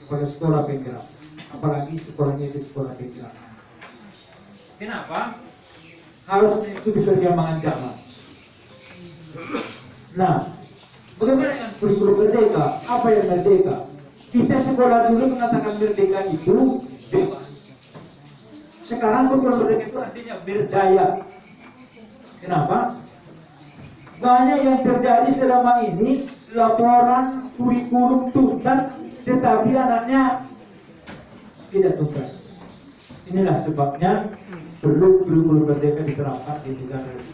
kepada sekolah penggerak, apalagi sekolahnya itu sekolah penggerak. Kenapa? Harus mengikuti perkembangan zaman. Nah, bagaimana dengan kurikulum merdeka? Apa yang merdeka? Kita sekolah dulu mengatakan merdeka itu bebas. Sekarang kurikulum merdeka itu artinya berdaya. Kenapa? Banyak yang terjadi selama ini laporan kurikulum tuntas, tetapi anaknya tidak tuntas. Inilah sebabnya perlu kurikulum merdeka diterapkan di negara ini.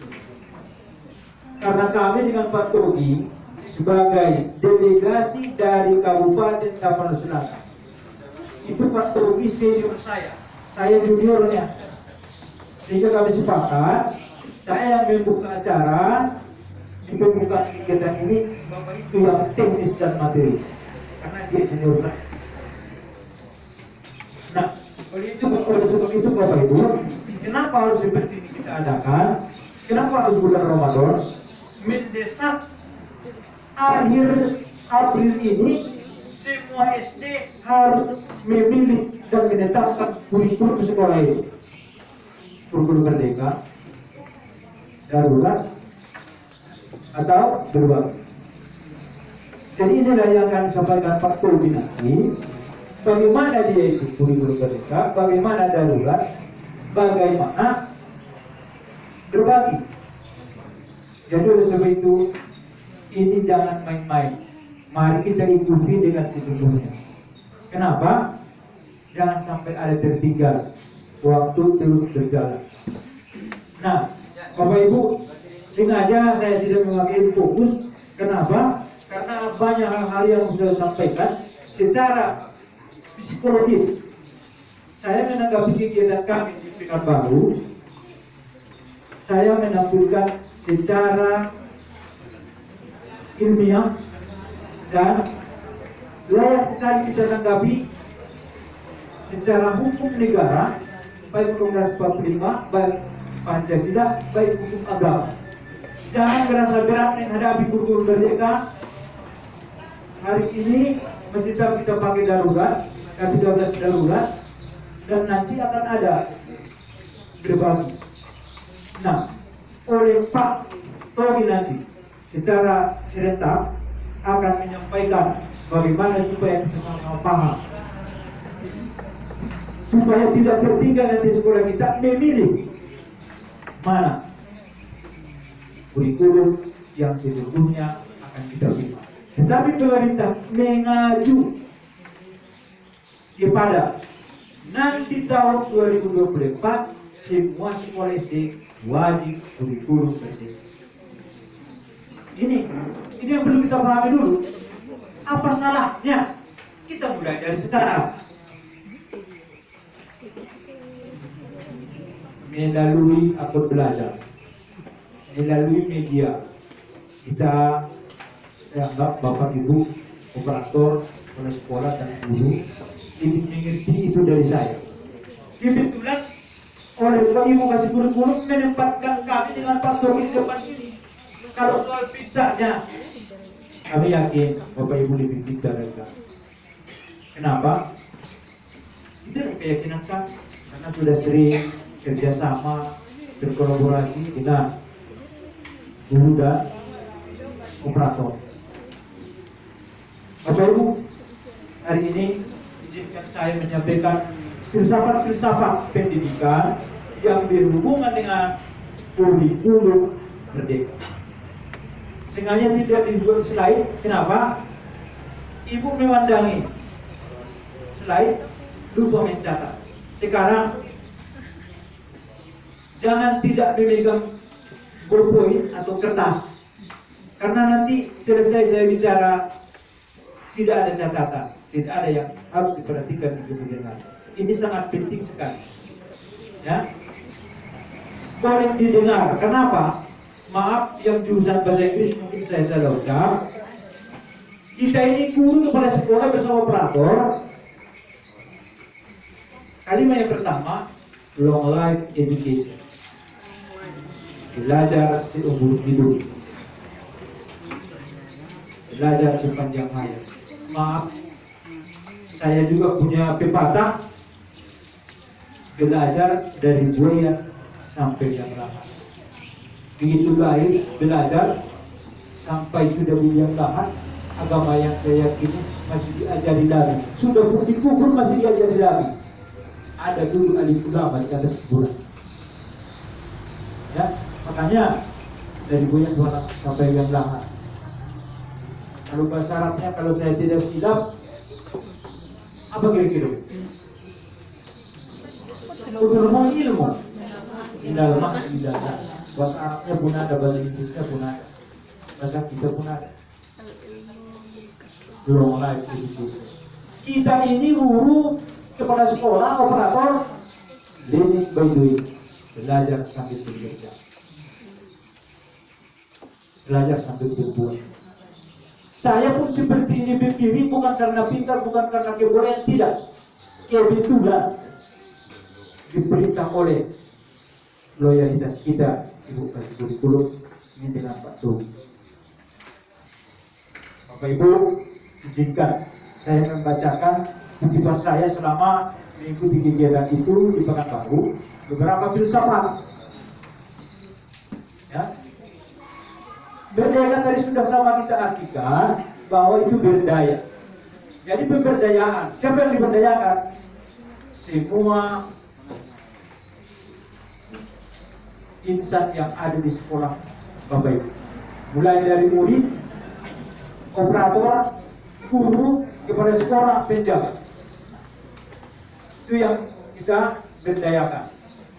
Karena kami dengan Pak Togi sebagai delegasi dari Kabupaten Tapanuli Selatan, itu Pak Togi senior saya juniornya, sehingga kami sepakat saya yang membuka acara di pembukaan kegiatan ini, Bapak itu yang teknis dan materi, karena dia senior saya. Nah, oleh sebab itu Bapak Ibu, kenapa harus seperti ini kita adakan? Kenapa harus bulan Ramadan? Mendesak akhir April ini semua SD harus memilih dan menetapkan kurikulum sekolah ini. Kurikulum merdeka, darurat, atau berbagi. Jadi inilah yang akan disampaikan Pak Tobi nanti. Bagaimana dia itu kurikulum merdeka, bagaimana darurat, bagaimana berbagi. Jadi oleh sebab itu ini jangan main-main. Mari kita ikuti dengan sesungguhnya. Kenapa? Jangan sampai ada tertinggal. Waktu terus berjalan. Nah, Bapak Ibu, sengaja saya tidak memakai fokus. Kenapa? Karena banyak hal-hal yang saya sampaikan secara psikologis. Saya menanggapi kegiatan kami di Pekanbaru, saya menampilkan secara ilmiah dan layak sekali kita tanggapi secara hukum negara, baik Undang-Undang 45, baik Pancasila, baik hukum agama. Jangan merasa berat menghadapi kurikulum merdeka. Hari ini masih tetap kita pakai darurat, K13 darurat, dan nanti akan ada berbagi. Nah, oleh Pak Togi nanti secara serentak akan menyampaikan bagaimana supaya kita sama-sama paham, supaya tidak tertinggal nanti sekolah kita memilih mana kurikulum yang sesungguhnya akan kita pilih. Tetapi pemerintah mengacu kepada nanti tahun 2024 semua sekolah SD wajib kurikulum merdeka. Ini yang perlu kita pahami dulu. Apa salahnya kita mulai dari sekarang? Melalui akun belajar, melalui media, kita anggap Bapak Ibu operator, kepala sekolah dan guru ini mengerti itu dari saya. Kebetulan oleh Bapak Ibu kasih kurikulum menempatkan kami dengan Pak Togi di depan ini. Kalau soal pintarnya, kami yakin Bapak Ibu lebih pintar dari kami. Kenapa? Itu adalah keyakinan kami, karena sudah sering kerjasama, berkolaborasi dengan guru dan operator. Bapak Ibu, hari ini izinkan saya menyampaikan filsafat-filsafat pendidikan yang berhubungan dengan kurikulum merdeka. Sengaja tidak dibuat slide. Kenapa? Ibu memandangi slide, lupa mencatat. Sekarang jangan tidak memegang ballpoint atau kertas, karena nanti selesai saya bicara tidak ada catatan, tidak ada yang harus diperhatikan di kemudian hari. Ini sangat penting sekali. Ya, boleh didengar. Kenapa? Maaf, yang jurusan bahasa Inggris mungkin saya salah ucap. Kita ini guru kepala sekolah bersama operator. Kalimat yang pertama, long life education. Belajar seumur hidup. Belajar sepanjang hayat. Maaf, Saya juga punya pepatah, belajar dari buaya sampai yang lahat. Begitu lahir belajar sampai sudah di yang lahat, agama yang saya yakini masih diajari lagi. Sudah dikubur masih diajari lagi. Ada dulu alif ulama di atas kuburan. Ya, makanya dari buaya sampai yang lahat. Kalau bahasa Arabnya kalau saya tidak silap, apa kira-kira? Ilmu ilmu. Indal mak indal. Bahasa Arabnya pun ada, bahasa Inggrisnya pun ada, bahasa kita pun ada. Long life education. Kita ini guru, kepala sekolah, operator, learning by doing, belajar sambil bekerja, belajar sambil berbuat. Saya pun seperti ini berdiri bukan karena pintar, bukan karena kebolehan, tidak. Kebetulan diperintah oleh loyalitas kita, Ibu Kasih Kurikulum ini dengan Pak Tuh. Bapak Ibu, izinkan saya membacakan kutipan saya selama mengikuti kegiatan itu di Pekanbaru, beberapa filsafat. Ya. Berdaya tadi sudah sama kita artikan bahwa itu berdaya. Jadi pemberdayaan, siapa yang diberdayakan? Semua insan yang ada di sekolah Bapak Ibu. Mulai dari murid, operator, guru, kepala sekolah, penjabat. Itu yang kita berdayakan.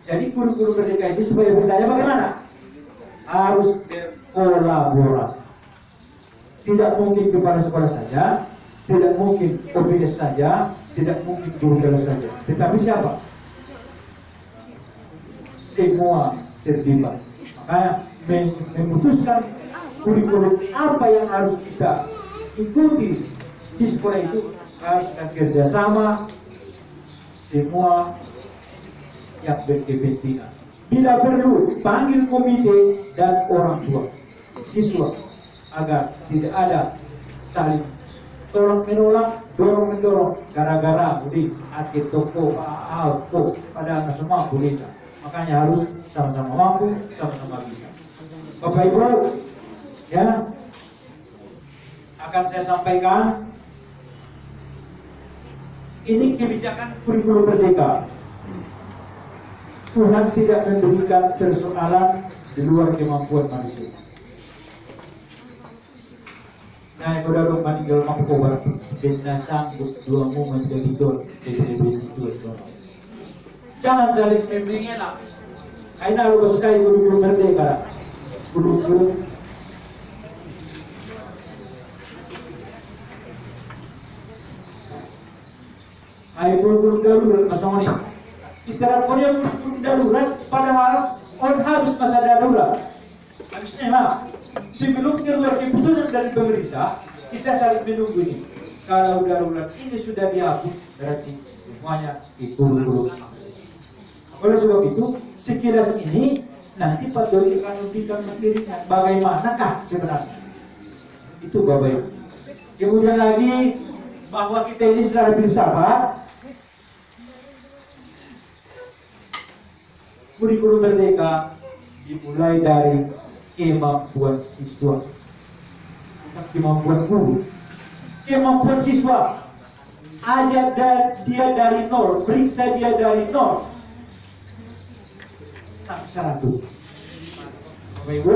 Jadi guru-guru merdeka itu supaya berdaya bagaimana? Harus berkolaborasi. Tidak mungkin kepala sekolah saja, tidak mungkin OPS saja, tidak mungkin guru kelas saja. Tetapi siapa? Semua terlibat. Makanya memutuskan kurikulum apa yang harus kita ikuti di sekolah itu harus kerjasama semua yang berkepentingan. Bila perlu panggil komite dan orang tua siswa agar tidak ada saling tolong menolak, dorong mendorong gara-gara mudik atau toko auto pada anak semua boleh. Makanya harus sama-sama mampu, sama-sama bisa. Bapak Ibu, ya akan saya sampaikan ini kebijakan kurikulum merdeka. Tuhan tidak memberikan persoalan di luar kemampuan manusia. Nah, saudara meninggal mampu kobar benda sanggup dua mu menjadi dol, jangan saling membingin. Aina harus sekali guru-guru merdeka, guru-guru ayo guru-guru darurat masang ini. Kita punya guru darurat, padahal on habis masa darurat. Habisnya lah. Sebelum keluar keputusan dari pemerintah, kita saling menunggu ini. Kalau darurat ini sudah dihapus, berarti semuanya guru-guru. Oleh sebab itu, sekilas ini nanti Pak Dodi akan memberikan materinya. Bagaimanakah sebenarnya? Itu Bapak Ibu. Kemudian lagi bahwa kita ini secara filsafat, kurikulum merdeka dimulai dari kemampuan siswa, bukan kemampuan guru. Kemampuan siswa, ajak dia dari nol, periksa dia dari nol sampai 100. Bapak Ibu,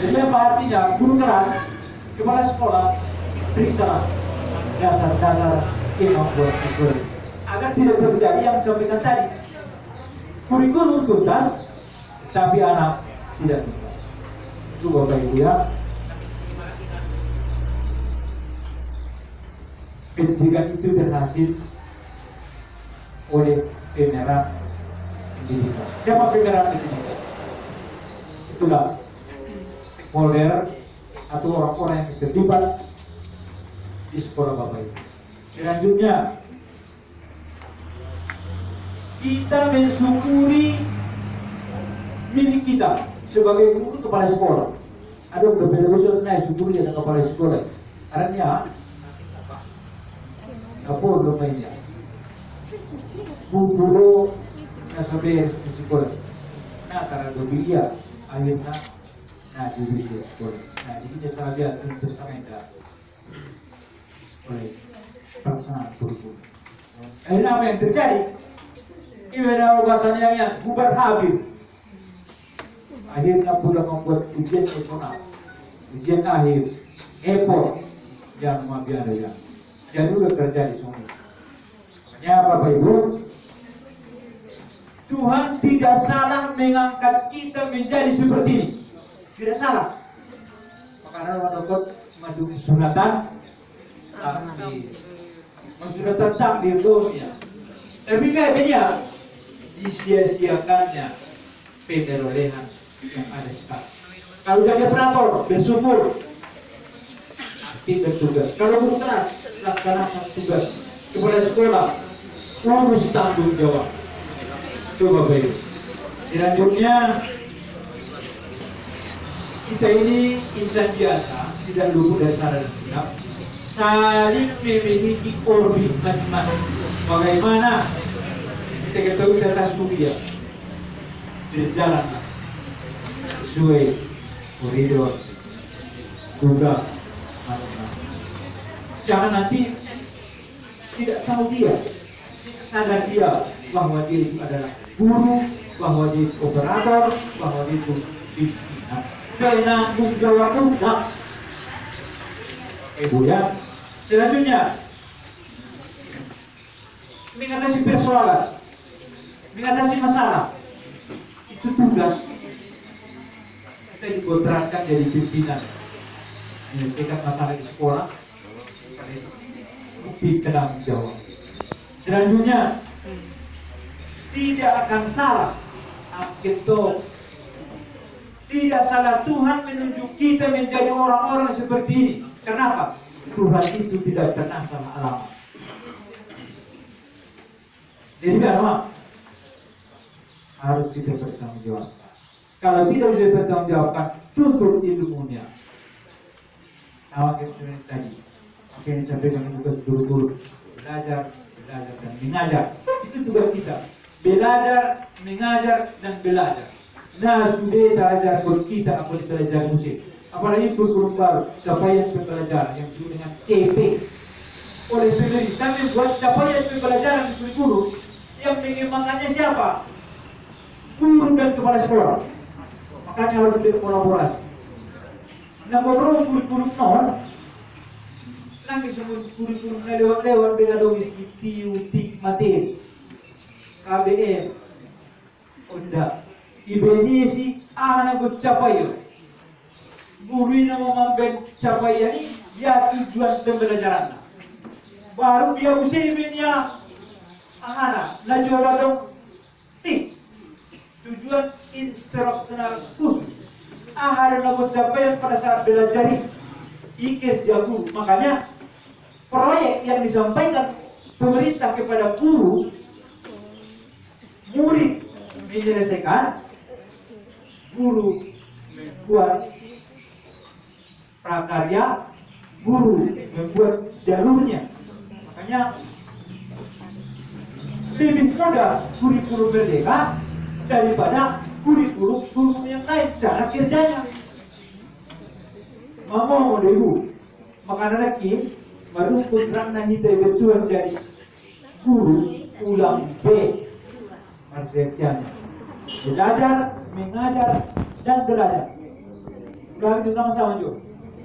jadi apa artinya? Guru kelas, kepala sekolah, periksa dasar-dasar kemampuan siswa agar tidak terjadi yang disampaikan tadi. Kurikulum tuntas, tapi anak tidak tuntas. Itu Bapak Ibu ya. Pendidikan itu berhasil oleh pemerintah pendidikan. Siapa pemerintah pendidikan? Itulah stakeholder atau orang-orang yang terlibat di sekolah Bapak Ibu. Selanjutnya, kita mensyukuri milik kita sebagai guru kepala sekolah. Ada beberapa usul naik syukuri dengan kepala sekolah. Karena apa namanya? Buburo nasabi di sekolah. Nah karena dobilia akhirnya nah di sekolah. Nah jadi dia saja untuk sampai sekolah pelaksanaan kurikulum. Akhirnya apa yang terjadi? Ibadah bahasanya yang bubar habis. Akhirnya pula membuat ujian nasional, ujian akhir, ekor yang biasa ya. Dan juga terjadi semua. Makanya Bapak Ibu, Tuhan tidak salah mengangkat kita menjadi seperti ini. Tidak salah. Makanya menurut madu sunatan, sunatan takdir dunia. Tapi kayaknya disia-siakannya perolehan yang ada sekarang. Kalau jadi operator bersyukur, aktif bertugas. Kalau berkeras, laksanakan tugas. Kepada sekolah, urus tanggung jawab. Coba Bapak. Selanjutnya, kita ini insan biasa, tidak luput dari salah dan silap. Saling memiliki orbit masing-masing. Bagaimana kita ketahui di atas kuliah berjalan sesuai koridor tugas masing-masing. Jangan nanti tidak tahu dia, sadar dia bahwa dia itu adalah guru, bahwa dia itu operator, bahwa dia itu pimpinan. Penanggung jawab mudah. Ibu ya. Selanjutnya, mengatasi persoalan, mengatasi masalah, itu tugas. Kita dikontrakkan jadi pimpinan, menyelesaikan masalah di sekolah, bukti penanggung jawab. Selanjutnya, tidak akan salah, kita tidak salah Tuhan menunjuk kita menjadi orang-orang seperti ini. Kenapa? Tuhan itu tidak pernah salah alamat. Jadi apa? Harus kita bertanggung jawab. Kalau tidak bisa bertanggung jawabkan, tuntut ilmunya. Awak yang tadi, apa yang disampaikan tugas guru-guru, belajar dan mengajar. Itu tugas kita. Belajar, mengajar dan belajar. Nah, sudah belajar kita apa dipelajari musik. Apalagi kurikulum baru, capaian pembelajaran yang disebut dengan CP. Oleh pemerintah, kami buat capaian pembelajaran di kurikulum yang mengembangkannya siapa? Guru dan kepala sekolah. Makanya harus berkolaborasi. Nah, ngobrol kurikulum non, lagi semua kurikulum lewat-lewat dengan domisi tiutik materi. KBM, Onda, IBNISI, anak capai. Guru ini mengambil capaian ini, ya tujuan pembelajaran. Baru dia usianya anak, nah coba dong, tip tujuan instruksional khusus. Ada nak capaian pada saat belajar ikir jago. Makanya proyek yang disampaikan pemerintah kepada guru, murid menyelesaikan, guru membuat prakarya, guru membuat jalurnya. Makanya lebih mudah kurikulum merdeka daripada kurikulum yang lain cara kerjanya. Mama mau ibu, makanya lagi baru putra nanti betul jadi guru ulang B. Konsepsinya belajar, mengajar, dan belajar. Kalau itu sama-sama juga.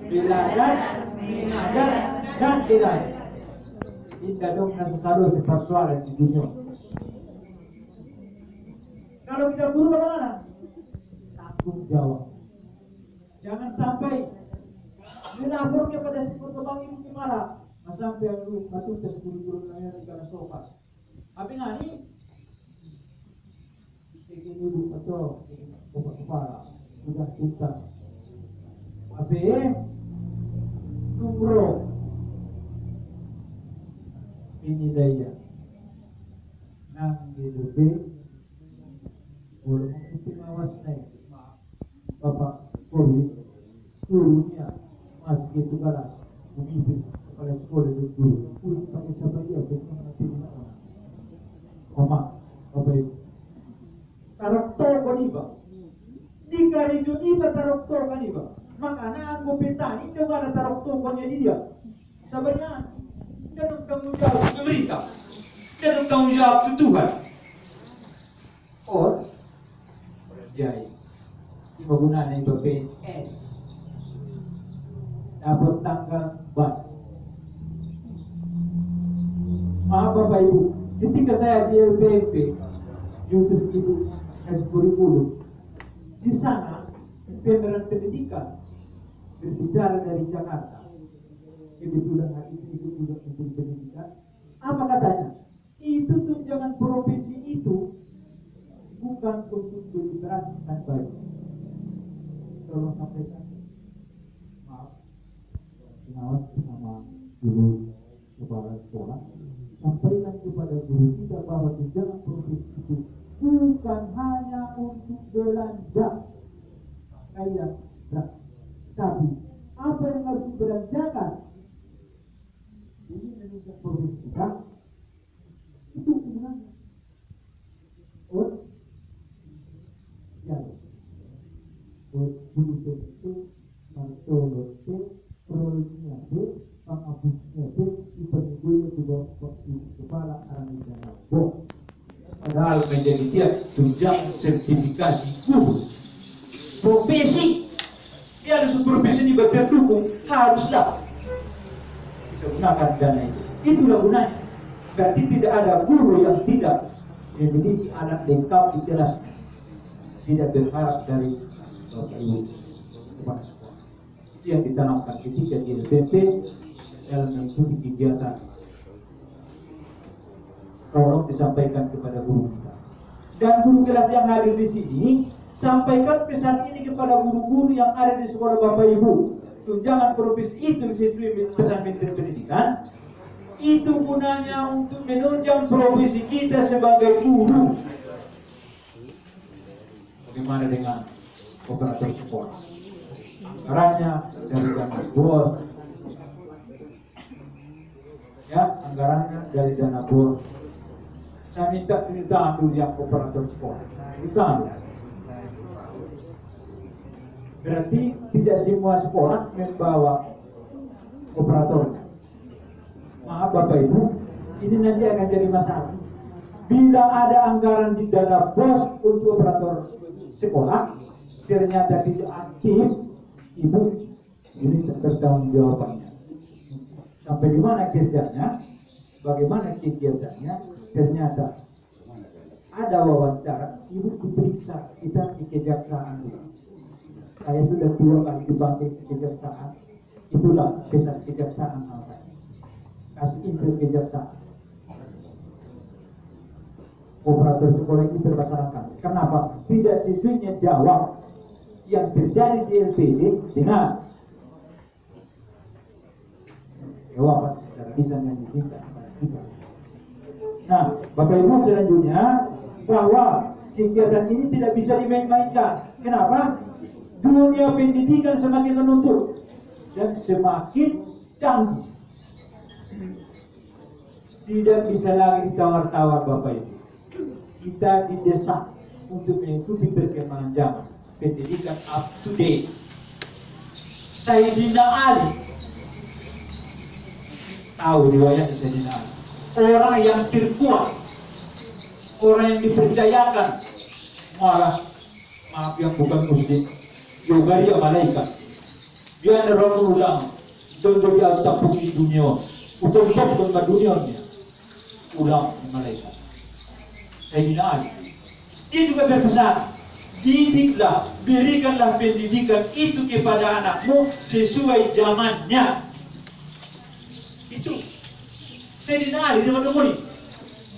Belajar, mengajar, dan belajar. Tidak dong selalu persoalan di dunia. Kalau kita guru bagaimana? Tanggung jawab. Jangan sampai melapor kepada si perkembang ibu kemana. Sampai aku batu tes guru-guru lainnya di kana sopan. Tapi ngani ingin ibu atau bapak kepala sudah tuntas. Tapi numero ini daya nang hidup boleh mengikuti mawas naik bapak Covid gurunya masih itu kalah pemimpin, kepala sekolah dan guru, udah pakai siapa dia, betul nanti Oma, apa itu? Tarok toko ni ba? Di karijo ni ba tarok toko ni ba? Makanya ang petani itu ada tarok tokonya di dia. Sabarnya, dan tanggung jawab pemerintah, dan tanggung jawab Tuhan. Or, jadi, penggunaan itu PNS dapat tanggal bat. Maaf Bapak Ibu, ketika saya di LPMP, YouTube itu kurikulum, di sana Kementerian Pendidikan berbicara dari Jakarta. Kebetulan hari itu juga Menteri Pendidikan. Apa katanya? Itu tunjangan profesi itu bukan untuk deliberasikan baik. Tolong sampaikan. Maaf, pengawas sama guru kepala sekolah, sampaikan kepada guru kita bahwa tunjangan profesi itu bukan hanya untuk belanja kayak beras, tapi apa yang harus dibelanjakan ini menunjukkan profesi kita itu sebenarnya. Oh, ya. Bunuh itu martolote prolnya de pangabusnya de dipenuhi juga kepala aranjana bo. Padahal menjadi dia tunjangan sertifikasi guru profesi. Dia harus profesi ini berdukung, haruslah kita gunakan dana itu. Itulah gunanya. Berarti tidak ada guru yang tidak memiliki anak lengkap di kelas, tidak berharap dari Bapak Ibu kepala sekolah. Itu yang ditanamkan ketika di LPP dalam mengikuti kegiatan. Tolong disampaikan kepada guru kita. Dan guru kelas yang hadir di sini, sampaikan pesan ini kepada guru-guru yang ada di sekolah Bapak Ibu. Tunjangan profesi itu sesuai pesan Menteri Pendidikan. Itu gunanya untuk menunjang profesi kita sebagai guru. Bagaimana dengan operator sekolah? Anggarannya dari dana bos, ya, anggarannya dari dana bos. Saya minta ambil yang operator sekolah. Kita ambil. Berarti tidak semua sekolah membawa operatornya. Maaf Bapak Ibu, ini nanti akan jadi masalah. Bila ada anggaran di dana bos untuk operator sekolah, ternyata tidak aktif, Ibu ini tertanggung jawabannya. Sampai di mana kerjanya, bagaimana kegiatannya, ternyata ada wawancara, Ibu diperiksa, kita di kejaksaan dulu. Saya sudah 2 kali dipanggil ke kejaksaan, itulah pesan kejaksaan saya. Kasih info kejaksaan. Operator sekolah ini terbasarkan. Kenapa? Tidak sesuainya jawab yang terjadi di LPD dengan jawaban secara lisan yang diminta kepada kita. Nah, Bapak Ibu selanjutnya bahwa kegiatan ini tidak bisa dimain-mainkan. Kenapa? Dunia pendidikan semakin menuntut dan semakin canggih. Tidak bisa lagi ditawar-tawar Bapak Ibu. Kita didesak untuk mengikuti perkembangan zaman. Pendidikan up to date. Sayyidina Ali, tahu riwayat Sayyidina Ali, orang yang terkuat, orang yang dipercayakan, malah maaf yang bukan muslim, juga dia malaikat. Dia adalah orang ulang, dan dia tak pergi dunia, untuk ke dunia dia, ulang malaikat. Sayyidina Ali, dia juga berpesan, didiklah, berikanlah pendidikan itu kepada anakmu sesuai zamannya. Itu Sayyidina Ali dia ngomong,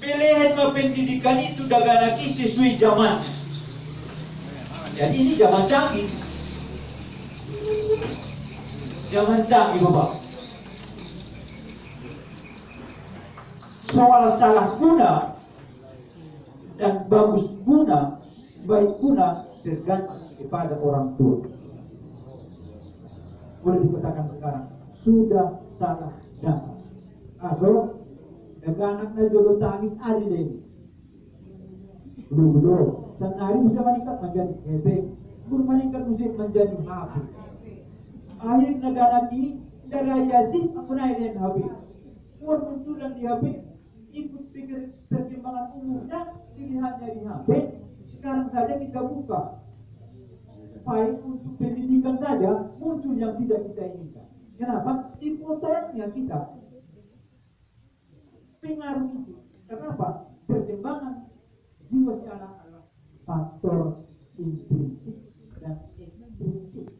belihan pendidikan itu daganaki sesuai zaman. Jadi ini zaman canggih. Zaman canggih Bapak. Soal salah guna dan bagus guna, baik guna tergantung kepada orang tua. Boleh dikatakan sekarang sudah salah dasar. So, naganak na jolo tangis ari din. Gulo-gulo. Sanari bisa meningkat menjadi hebek. Guru meningkat musik menjadi habis. Akhir naganak ini dari Yasin aku naik habis. Umur munculan di habis. Ikut pikir pertimbangan umumnya pilihannya di HP. Sekarang saja kita buka file untuk pendidikan saja muncul yang tidak kita inginkan. Kenapa? Di fotonya kita pengaruh itu. Kenapa? Pertimbangan jiwa si anak adalah faktor intrinsik dan ekstrinsik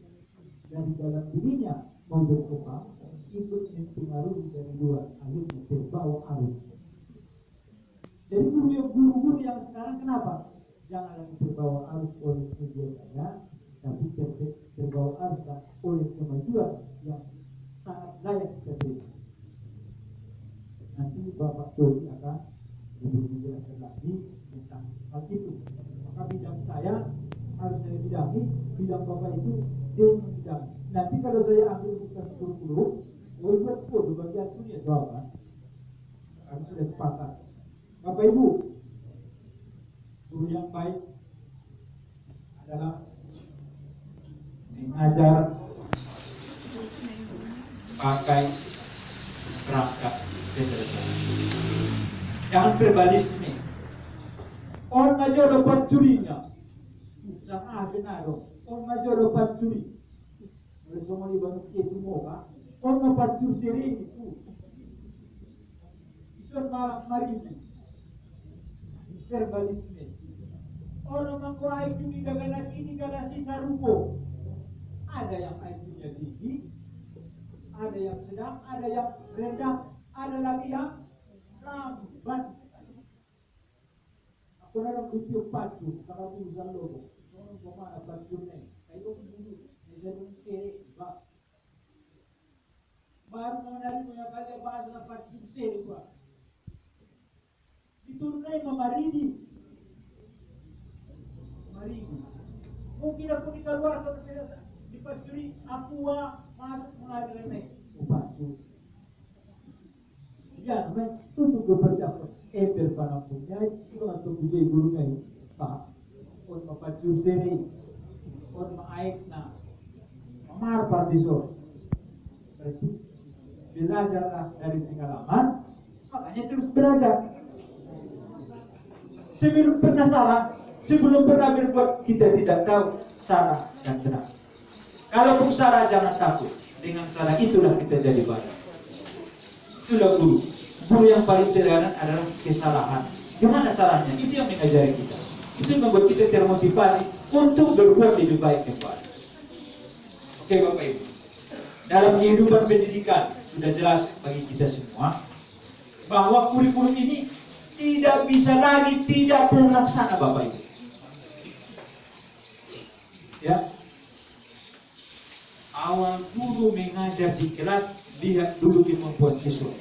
dari dalam dirinya mau berkembang ikut mempengaruhi dari luar, akhirnya terbawa arus. Jadi guru-guru yang sekarang kenapa? Jangan lagi terbawa arus oleh media saja, tapi terbawa arus oleh kemajuan yang sangat layak kita terima. Nanti Bapak Dodi akan lebih menjelaskan lagi tentang hal itu. Maka bidang saya harus saya bidangi, bidang Bapak itu dia membidangi. Nanti kalau saya ambil bukan kurikulum, boleh buat foto bagian dunia jawaban. Kami sudah sepakat. Bapak Ibu, guru yang baik adalah mengajar pakai perangkat kecerdasan. Jangan verbalisme. Orang maju dapat curinya. Sama benar. Orang maju dapat curi. Oleh semua dibantu itu moga. Orang dapat curi sering itu. Isun malam mari. Verbalisme. Orang mengaku IQ di negara ini karena sisa ruko. Ada yang IQ-nya tinggi, ada yang sedang, ada yang rendah, ada lagi yang lambat. Aku nak butuh pacu, kalau urusan logo, orang kemana pacunya? Kayu dulu, jadi seri, bah. Baru mengenali punya kaya bahasa pacu seri, bah. Diturunai memaridi. Mungkin aku di keluar di pacuri aku masuk mengalir naik pacu. Ya, tutup beberapa berpanapnya itu atau bujai gurunya pak. Orang pacu seri, orang mengaik na, memar partisor. Berarti belajarlah dari pengalaman, makanya terus belajar. Sebelum pernah salah, sebelum pernah berbuat, kita tidak tahu salah dan benar. Kalau pun salah, jangan takut. Dengan salah itulah kita jadi baik. Itulah guru. Guru yang paling terkadang adalah kesalahan. Gimana salahnya? Itu yang mengajari kita. Itu yang membuat kita termotivasi untuk berbuat lebih baik kembali. Oke Bapak Ibu. Dalam kehidupan pendidikan sudah jelas bagi kita semua bahwa kurikulum ini tidak bisa lagi tidak terlaksana Bapak Ibu. Ya. Awal guru mengajar di kelas, lihat dulu kemampuan siswa.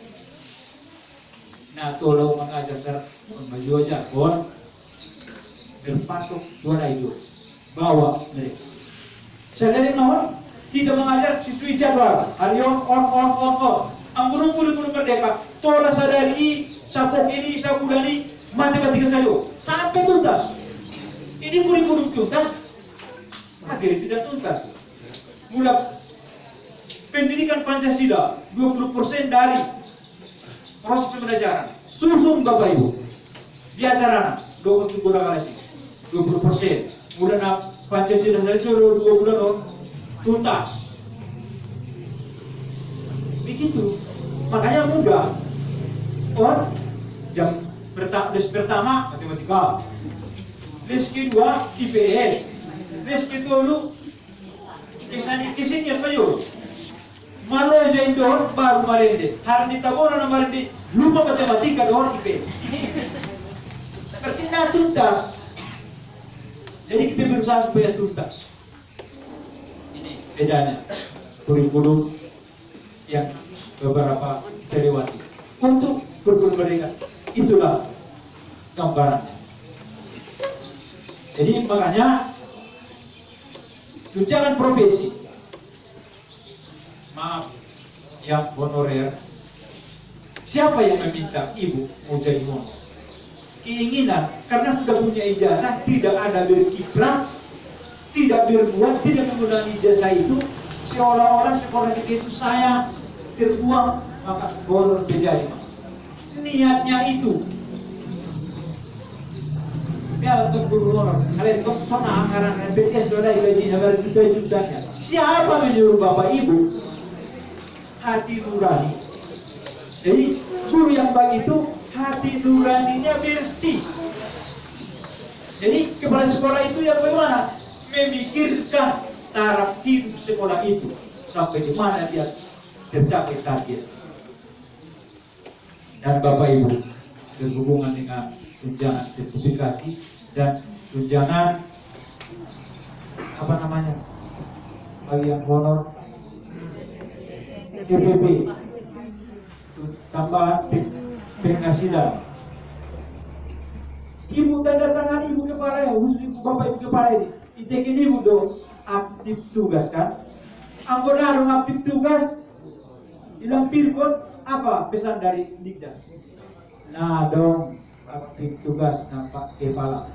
Nah, tolong mengajar secara maju aja, berpatok suara itu, bawa mereka. Saya dari awal tidak mengajar siswi jadwal, hari on. Anggunung kurikulum merdeka, tolong sadari, sapok ini, sabudani, matematika saja, sampai tuntas. Ini kurikulum tuntas, materi tidak tuntas. Mulai pendidikan Pancasila 20% dari proses pembelajaran. Susun Bapak Ibu di acara 20 bulan 20%. Mulai Pancasila saja 2 bulan tuntas. Begitu. Makanya mudah. Jam pertama matematika. Les kedua IPS. Les kedua kesini apa yuk? Malu aja itu baru marinde. Hari ini taburan marinde lupa matematika doang IP. Berarti tidak tuntas. Jadi kita berusaha supaya tuntas. Ini bedanya kurikulum yang beberapa terlewati. Untuk kurikulum mereka itulah gambarannya. Jadi makanya tunjangan profesi, maaf, yang honorer. Siapa yang meminta ibu mau jadi honor? Keinginan, karena sudah punya ijazah, tidak ada berkiprah, tidak berbuat, tidak menggunakan ijazah itu, seolah-olah sekolah itu saya terbuang, maka honor terjadi. Niatnya itu. Ya untuk guru honor, kalian kok sona anggaran BPS sudah gaji negara juta-jutanya. Siapa menyuruh bapak ibu? Hati nurani. Jadi guru yang baik itu hati nuraninya bersih. Jadi kepala sekolah itu yang bagaimana? Memikirkan taraf hidup sekolah itu sampai di mana dia tercapai target. Dan Bapak Ibu berhubungan dengan tunjangan sertifikasi dan tunjangan apa namanya? Bagi yang honor PPP, tambahan penghasilan. Ibu tanda tangan ibu kepala, khusus ibu bapak ibu kepala ini. Itekin ibu dong aktif tugas kan? Anggota aktif tugas, hilang pirkon apa pesan dari Dikdas? Nah dong aktif tugas nampak kepala.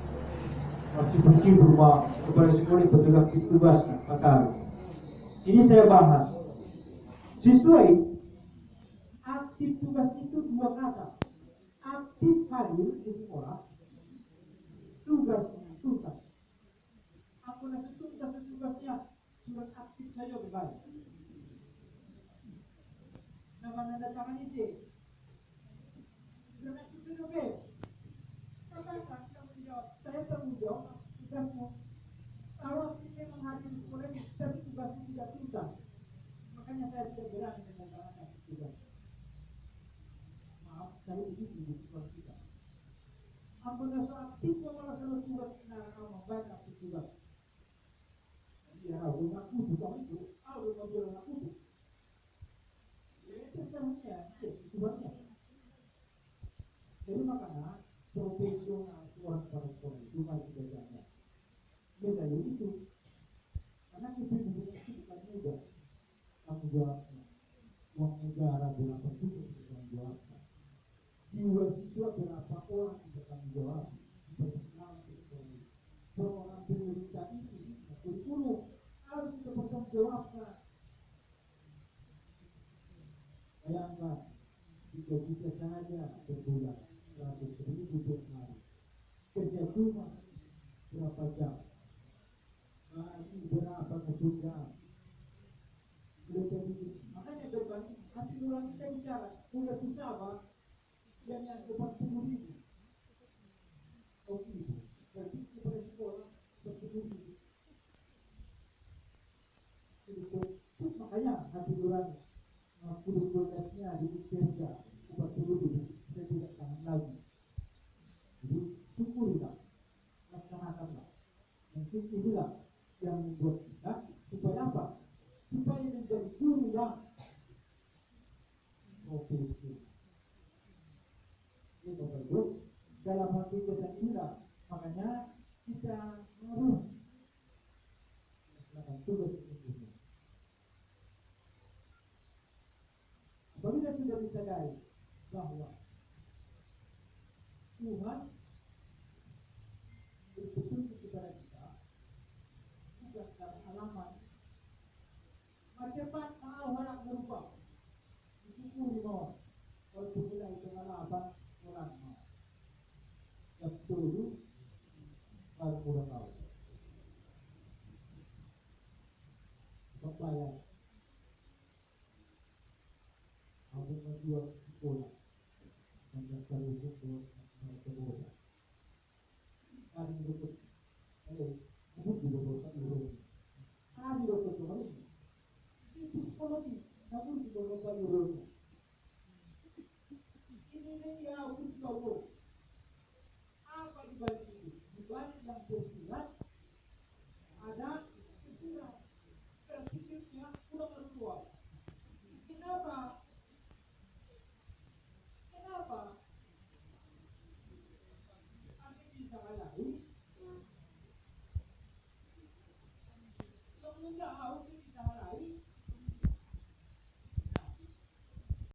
Masih rumah kepala sekolah betul aktif tugas nampak. Ini saya bahas. Sesuai aktif tugas itu dua kata. Aktif hadir di sekolah, tugas. Aku nanti tugasnya surat aktif saja berbalik. Nama nanda tangan isi. Surat aktif itu oke. Katakan tanggung jawab. Saya tanggung jawab tugasmu. Kalau kita menghadiri sekolah ini, tapi tugasnya tidak tuntas. Makanya saya tidak berani dengan tangan tugas. Maaf, saya ini tidak sekolah kita. Apabila aktif malah kalau tugas banyak aktif tugas. Ya, aku juga itu, aku bilang aku. Ya, itu seharusnya, itu banyak. Jadi makanya profesional seorang kepala sekolah itu harus belajarnya. Beda itu, karena kita itu bukan mudah. Tanggung jawabnya, uang negara berapa juga bertanggung jawabnya. Jiwa siswa berapa orang yang bertanggung jawab. Seorang pendidikan ini, kurikulum harus kita bertanggung jawabkan. Bayangkan, 3 juta saja per bulan, 100.000 per hari. Kerja cuma berapa jam? Ini berapa kesukaan? Makanya berbanding, hati nurani kita bicara, sudah susah Pak, yang 40.000. Oke, berarti kita sekolah 40.000. Makanya hati nurani, kurikulumnya di kerja 40.000, saya tidak tahan lagi. Jadi syukurilah, laksanakanlah. Mungkin inilah yang membuat kita supaya apa? Supaya menjadi guru yang profesional. Ini Bapak Ibu, dalam hati kita inilah, makanya kita harus melakukan tugas ini. Apabila sudah disadari bahwa Tuhan berpetunjuk kepada kita, bukan dalam halaman. Cepat mau harap berubah. Disyukuri mohon. Kalau kita itu halaman orang mau. Yang dulu baru kurang tahu. Supaya aku menjual sekolah dan terus untuk sekolah. Hari berikut, aku juga bosan dulu. Hari berikut kali itu psikologi, aku juga bosan dulu. Ini dia